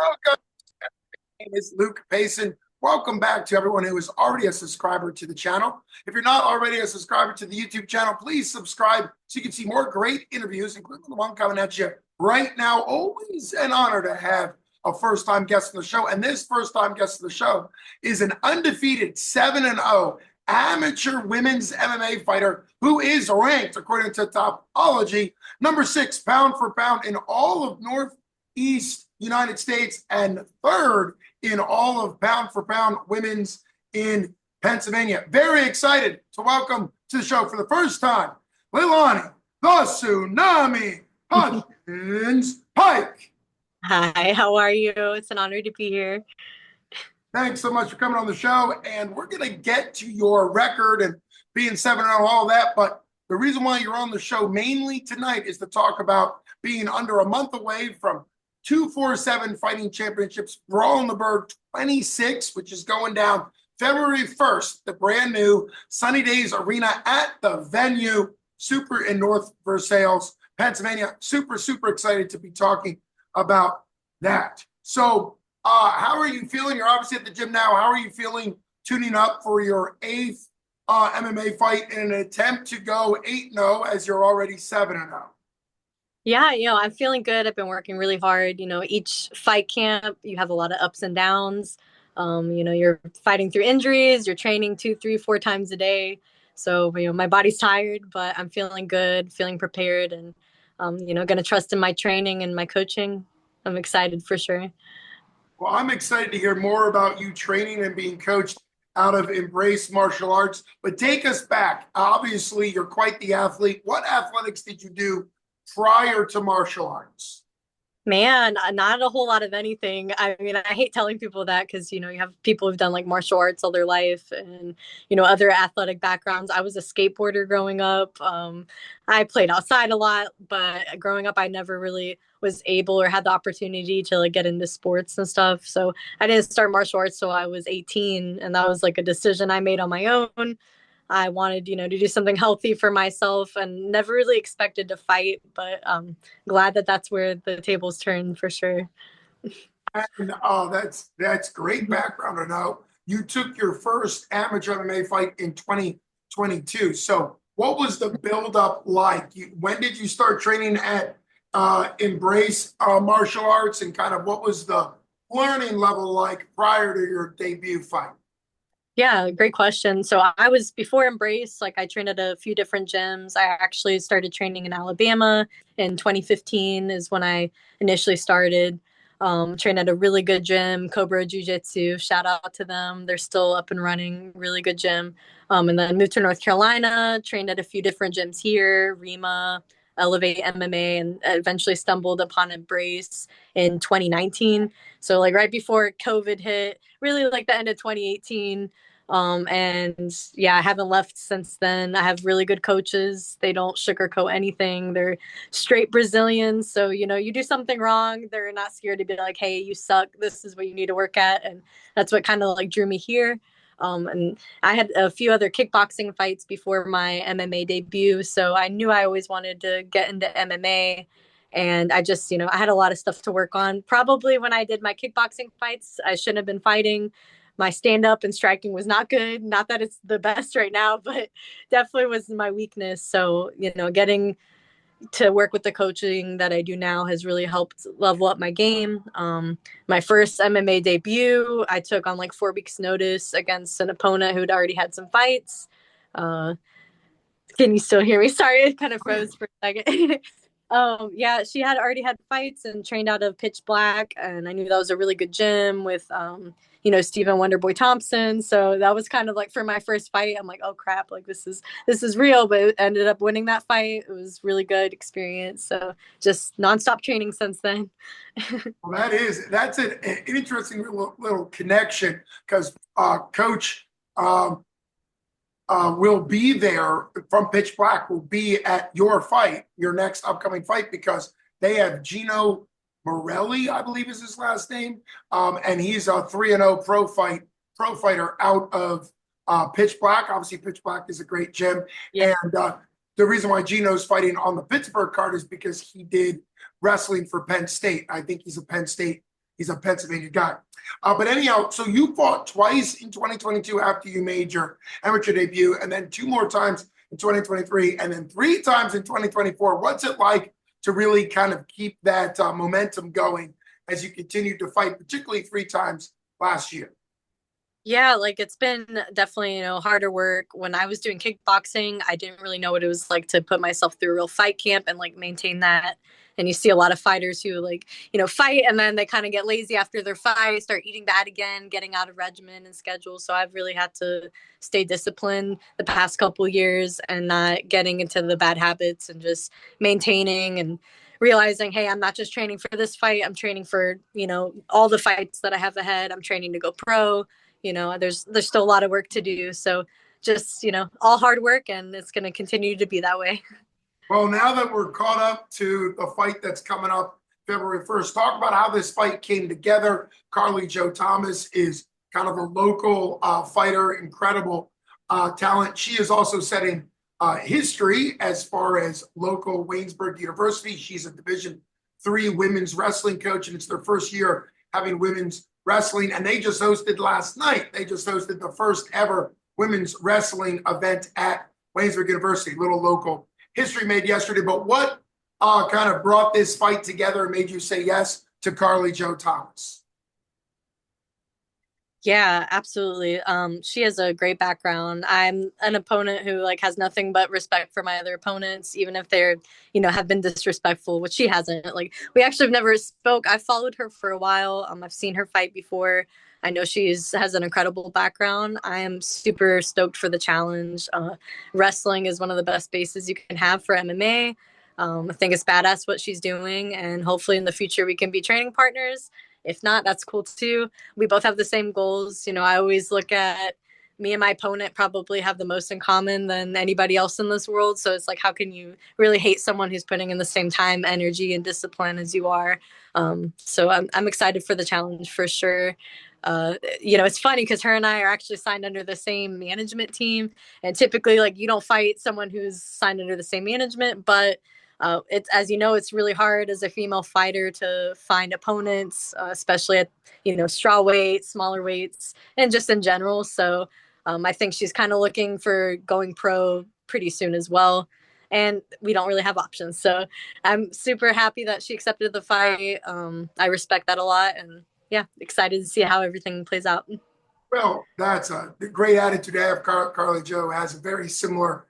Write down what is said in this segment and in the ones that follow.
Welcome. My name is Luke Payson. Welcome back to everyone who is already a subscriber to the channel. If you're not already a subscriber to the YouTube channel, please subscribe so you can see more great interviews, including the one coming at you right now. Always an honor to have a first-time guest on the show. And this first-time guest on the show is an undefeated 7-0 amateur women's MMA fighter who is ranked, according to Tapology, number 6 pound for pound in all of Northeast United States and third in all of pound for pound women's in Pennsylvania. Very excited to welcome to the show for the first time, Leilani, the Tsunami Hodgens-Pike. Hi, how are you? It's an honor to be here. Thanks so much for coming on the show. And we're going to get to your record and being 7-0, all that. But the reason why you're on the show mainly tonight is to talk about being under a month away from 247 Fighting Championships Brawl in the Burgh 26, which is going down February 1st, the brand new Sunny Days Arena at the venue, super in North Versailles, Pennsylvania. Super, super excited to be talking about that. So how are you feeling? You're obviously at the gym now. How are you feeling tuning up for your 8th MMA fight in an attempt to go 8-0 as you're already 7-0? Yeah, I'm feeling good. I've been working really hard. Each fight camp, you have a lot of ups and downs. You're fighting through injuries, you're training 2, 3, 4 times a day. So, my body's tired, but I'm feeling good, feeling prepared, and, going to trust in my training and my coaching. I'm excited for sure. Well, I'm excited to hear more about you training and being coached out of Embrace Martial Arts. But take us back. Obviously, you're quite the athlete. What athletics did you do prior to martial arts? Man, not a whole lot of anything. I mean, I hate telling people that because, you have people who've done like martial arts all their life and, other athletic backgrounds. I was a skateboarder growing up. I played outside a lot, but growing up, I never really was able or had the opportunity to like get into sports and stuff. So I didn't start martial arts till I was 18. And that was like a decision I made on my own. I wanted, to do something healthy for myself and never really expected to fight, but glad that that's where the tables turned for sure. And that's great background to know. You took your first amateur MMA fight in 2022. So what was the buildup like? When did you start training at Embrace Martial Arts, and kind of what was the learning level like prior to your debut fight? Yeah, great question. So I was before Embrace, like I trained at a few different gyms. I actually started training in Alabama in 2015 is when I initially started. Trained at a really good gym, Cobra Jiu-Jitsu. Shout out to them. They're still up and running, really good gym. And then moved to North Carolina, trained at a few different gyms here, Rima, Elevate MMA, and eventually stumbled upon Embrace in 2019. So like right before COVID hit, really like the end of 2018. And yeah, I haven't left since then. I have really good coaches. They don't sugarcoat anything. They're straight Brazilians. So, you do something wrong, they're not scared to be like, hey, you suck. This is what you need to work at. And that's what kind of like drew me here. And I had a few other kickboxing fights before my MMA debut. So I knew I always wanted to get into MMA. And I just, I had a lot of stuff to work on. Probably when I did my kickboxing fights, I shouldn't have been fighting. My stand-up and striking was not good. Not that it's the best right now, but definitely was my weakness. So, getting to work with the coaching that I do now has really helped level up my game. My first MMA debut, I took on like 4 weeks notice against an opponent who'd already had some fights. Can you still hear me? Sorry, it kind of froze for a second. Yeah, she had already had fights and trained out of Pitch Black, and I knew that was a really good gym with, Stephen Wonderboy Thompson. So that was kind of like for my first fight. I'm like, oh crap, like this is real. But it ended up winning that fight. It was really good experience. So just nonstop training since then. Well, that's an interesting little connection because Coach will be there from Pitch Black, will be at your fight, your next upcoming fight, because they have Gino Morelli, I believe is his last name, and he's a 3-0 pro fighter out of Pitch Black. Obviously, Pitch Black is a great gym, yeah. And the reason why Gino's fighting on the Pittsburgh card is because he did wrestling for Penn State. I think he's a Penn State, He's a Pennsylvania guy. But anyhow, so you fought twice in 2022 after you made your amateur debut, and then two more times in 2023, and then three times in 2024. What's it like to really kind of keep that momentum going as you continue to fight, particularly three times last year? Yeah, like it's been definitely, harder work. When I was doing kickboxing, I didn't really know what it was like to put myself through a real fight camp and like maintain that. And you see a lot of fighters who like, fight and then they kind of get lazy after their fight, start eating bad again, getting out of regimen and schedule. So I've really had to stay disciplined the past couple years and not getting into the bad habits and just maintaining and realizing, hey, I'm not just training for this fight. I'm training for, all the fights that I have ahead. I'm training to go pro. There's still a lot of work to do. So just, all hard work, and it's going to continue to be that way. Well, now that we're caught up to the fight that's coming up February 1st, talk about how this fight came together. Karli Jo Thomas is kind of a local fighter, incredible talent. She is also setting history as far as local Waynesburg University. She's a Division III women's wrestling coach, and it's their first year having women's wrestling. And they just hosted last night. They just hosted the first ever women's wrestling event at Waynesburg University, little local history made yesterday. But what kind of brought this fight together and made you say yes to Karli Jo Thomas? Yeah, absolutely. She has a great background. I'm an opponent who like has nothing but respect for my other opponents, even if they're, have been disrespectful, which she hasn't. Like we actually have never spoke. I've followed her for a while. I've seen her fight before. I know has an incredible background. I am super stoked for the challenge. Wrestling is one of the best bases you can have for MMA. I think it's badass what she's doing, and hopefully in the future we can be training partners. If not, that's cool too. We both have the same goals. I always look at me and my opponent probably have the most in common than anybody else in this world. So it's like, how can you really hate someone who's putting in the same time, energy, and discipline as you are? So I'm excited for the challenge for sure. It's funny because her and I are actually signed under the same management team, and typically, like, you don't fight someone who's signed under the same management, but it's, as you know, it's really hard as a female fighter to find opponents, especially at straw weight, smaller weights, and just in general. So I think she's kind of looking for going pro pretty soon as well, and we don't really have options. So I'm super happy that she accepted the fight. I respect that a lot, and yeah, excited to see how everything plays out. Well, that's a great attitude to have. Karli Jo has a very similar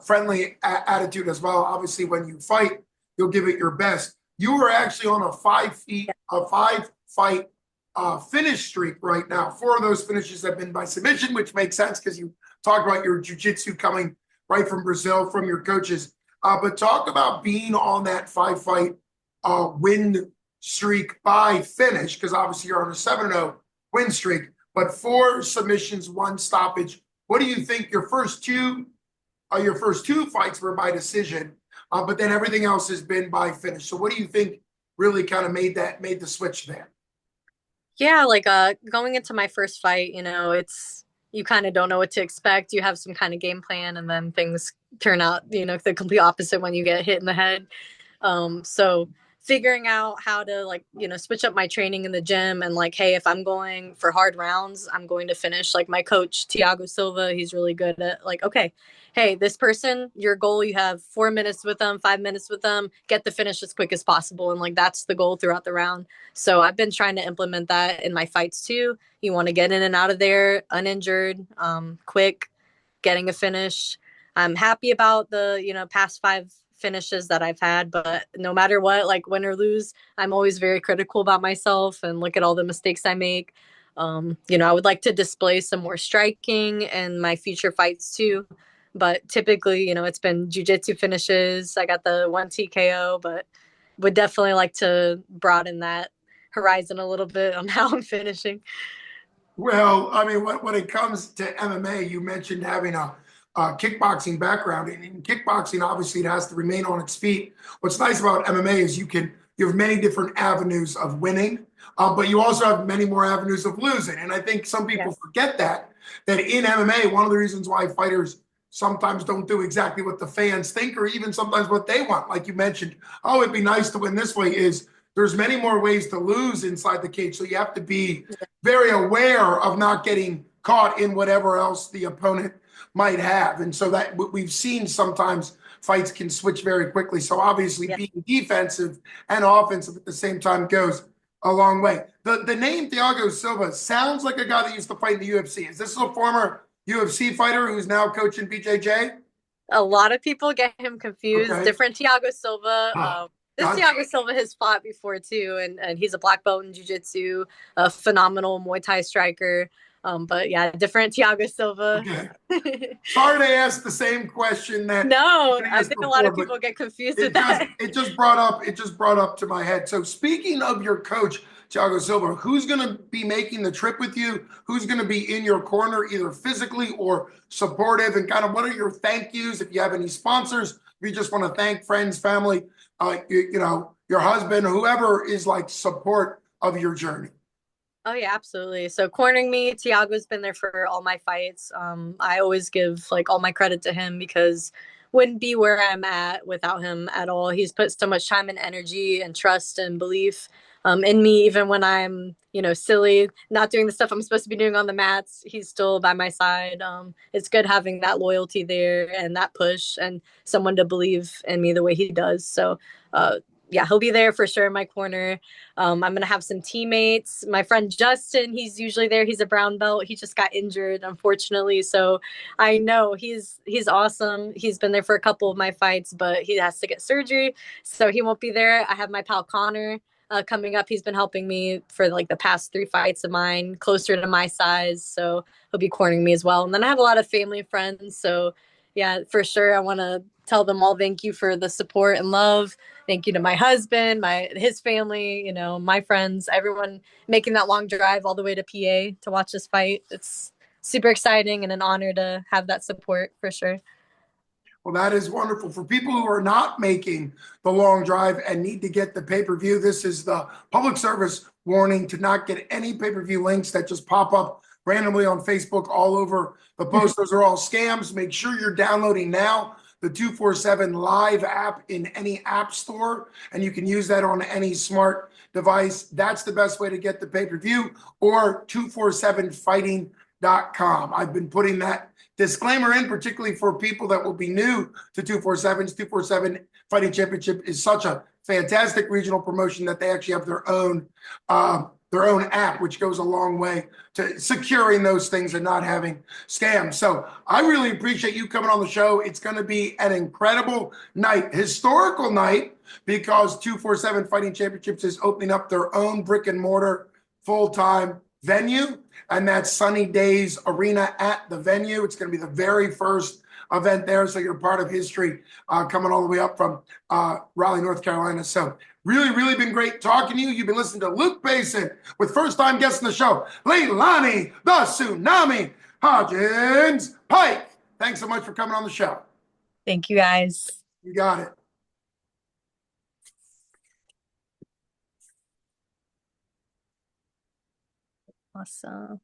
friendly attitude as well. Obviously, when you fight, you'll give it your best. You are actually on a five fight finish streak right now. Four of those finishes have been by submission, which makes sense because you talked about your jiu-jitsu coming right from Brazil, from your coaches. But talk about being on that five-fight win streak by finish, because obviously you're on a 7-0 win streak, but 4 submissions, 1 stoppage. What do you think? Your first two fights were by decision, but then everything else has been by finish. So what do you think really kind of made the switch there? Yeah, like going into my first fight, it's you kind of don't know what to expect. You have some kind of game plan, and then things turn out, the complete opposite when you get hit in the head. So figuring out how to like, switch up my training in the gym and like, hey, if I'm going for hard rounds, I'm going to finish. Like my coach, Tiago Silva, he's really good at like, okay, hey, this person, your goal, you have 4 minutes with them, 5 minutes with them, get the finish as quick as possible. And like, that's the goal throughout the round. So I've been trying to implement that in my fights too. You want to get in and out of there uninjured, quick, getting a finish. I'm happy about the, past 5 finishes that I've had, but no matter what, like win or lose, I'm always very critical about myself and look at all the mistakes I make. I would like to display some more striking in my future fights too, but typically, it's been jiu-jitsu finishes. I got the 1 TKO, but would definitely like to broaden that horizon a little bit on how I'm finishing. Well, I mean, when it comes to MMA, you mentioned having a kickboxing background. And in kickboxing, obviously, it has to remain on its feet. What's nice about MMA is you have many different avenues of winning, but you also have many more avenues of losing. And I think some people Yes. forget that in MMA, one of the reasons why fighters sometimes don't do exactly what the fans think, or even sometimes what they want, like you mentioned, oh, it'd be nice to win this way, is there's many more ways to lose inside the cage. So you have to be very aware of not getting caught in whatever else the opponent might have. And so that we've seen sometimes fights can switch very quickly. So obviously Yeah. being defensive and offensive at the same time goes a long way. The name Thiago Silva sounds like a guy that used to fight in the UFC. Is this a former UFC fighter who's now coaching BJJ? A lot of people get him confused. Okay. Different Thiago Silva. This Gotcha. Thiago Silva has fought before too, and he's a black belt in jiu-jitsu, a phenomenal Muay Thai striker. But yeah, different Thiago Silva. Okay. Sorry to ask the same question that No, I I asked think a lot before, of but people get confused with that. it just brought up to my head. So speaking of your coach, Thiago Silva, who's going to be making the trip with you? Who's going to be in your corner, either physically or supportive? And kind of what are your thank yous? If you have any sponsors, if you just want to thank friends, family, you know, your husband, whoever is like support of your journey. Oh yeah, absolutely. So cornering me, Tiago's been there for all my fights. I always give like all my credit to him because wouldn't be where I'm at without him at all. He's put so much time and energy and trust and belief in me, even when I'm, you know, silly, not doing the stuff I'm supposed to be doing on the mats. He's still by my side. It's good having that loyalty there and that push and someone to believe in me the way he does. So, yeah, he'll be there for sure in my corner. I'm gonna have some teammates. My friend Justin, he's usually there. He's a brown belt. He just got injured, unfortunately. So I know he's awesome. He's been there for a couple of my fights, but he has to get surgery, so he won't be there. I have my pal Connor coming up. He's been helping me for like the past 3 fights of mine, closer to my size. So he'll be cornering me as well. And then I have a lot of family and friends. So yeah, for sure, I want to tell them all thank you for the support and love. Thank you to my husband, his family, you know, my friends, everyone making that long drive all the way to PA to watch this fight. It's super exciting and an honor to have that support for sure. Well, that is wonderful. For people who are not making the long drive and need to get the pay-per-view, this is the public service warning to not get any pay-per-view links that just pop up randomly on Facebook all over the post. Those are all scams. Make sure you're downloading now the 247 Live app in any app store, and you can use that on any smart device. That's the best way to get the pay-per-view, or 247fighting.com. I've been putting that disclaimer in, particularly for people that will be new to 247's. 247 Fighting Championship is such a fantastic regional promotion that they actually have their own app, which goes a long way to securing those things and not having scams. So I really appreciate you coming on the show. It's going to be an incredible night, historical night, because 247 Fighting Championships is opening up their own brick and mortar full-time venue, and that's Sunny Days Arena at the venue. It's going to be the very first event there, so you're part of history coming all the way up from Raleigh, North Carolina. So really been great talking to you. You've been listening to Luke Payson with first-time guest on the show, Leilani the Tsunami Hodgens-Pike. Thanks so much for coming on the show. Thank you guys. You got it. Awesome.